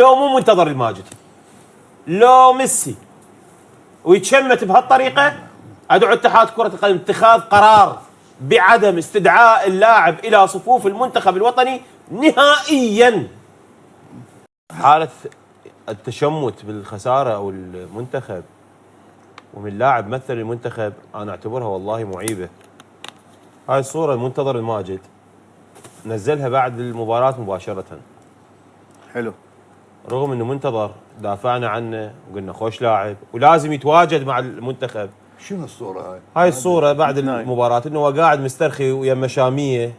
لو مو منتظر الماجد، لو ميسي ويتشمت بهالطريقه، ادعو اتحاد كره القدم اتخاذ قرار بعدم استدعاء اللاعب الى صفوف المنتخب الوطني نهائيا. حاله التشمت بالخساره او المنتخب ومن لاعب مثل المنتخب انا اعتبرها والله معيبه. هاي الصوره المنتظر الماجد نزلها بعد المباراه مباشره. حلو. رغم انه منتظر دافعنا عنه وقلنا خوش لاعب ولازم يتواجد مع المنتخب. شنو الصورة هاي؟ هاي الصورة بعد المباراة انه هو قاعد مسترخي ويا مشامية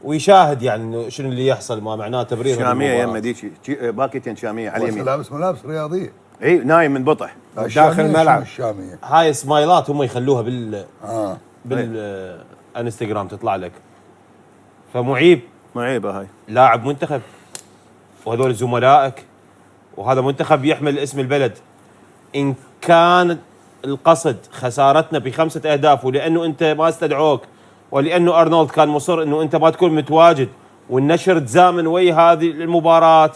ويشاهد يعني انه شنو اللي يحصل، ما معناه تبرير شامية يمه ديشي باكيتين شامية على اليمين. لابس ملابس رياضية. اي نايم من بطح داخل الملعب. الشامية هاي سمايلات هم يخلوها بال انستغرام تطلع لك. فمعيب، معيبة هاي. لاعب منتخب وهذول زملائك وهذا منتخب يحمل اسم البلد. ان كان القصد خسارتنا ب5 أهداف ولانه انت ما استدعوك ولانه ارنولد كان مصر انه انت ما تكون متواجد والنشر تزامن ويا هذه المباراه،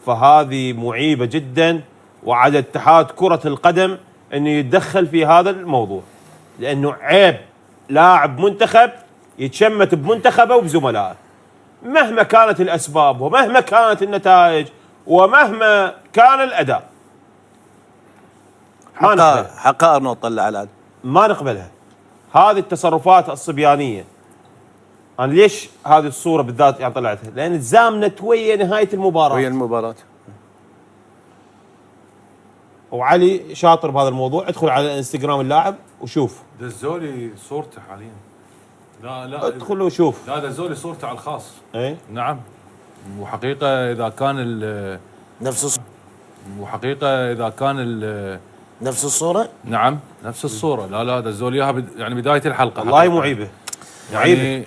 فهذه معيبه جدا، وعلى اتحاد كره القدم انه يتدخل في هذا الموضوع، لانه عيب لاعب منتخب يتشمت بمنتخبه وبزملائه مهما كانت الاسباب ومهما كانت النتائج ومهما كان الاداء. حق ارنولد طلع على هذا، ما نقبلها هذه التصرفات الصبيانيه. انا ليش هذه الصوره بالذات يعني طلعتها؟ لان تزامنت ويا نهايه المباراه. ويا المباراه. وعلي شاطر بهذا الموضوع، ادخل على انستغرام اللاعب وشوف. دزولي صورته حاليا. لا ادخل وشوف. لا دزولي صورته على الخاص. اي نعم. وحقيقه اذا كان نفس الصورة؟ نعم نفس الصورة. لا دزولي اياها يعني بداية الحلقة. والله معيبة. معيبة. يعني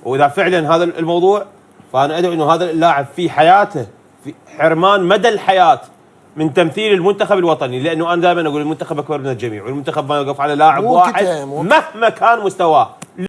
واذا فعلا هذا الموضوع فانا ادعو انه هذا اللاعب في حياته في حرمان مدى الحياة من تمثيل المنتخب الوطني، لانه انا دائما اقول المنتخب اكبر من الجميع والمنتخب ما يوقف على لاعب واحد مهما كان مستواه.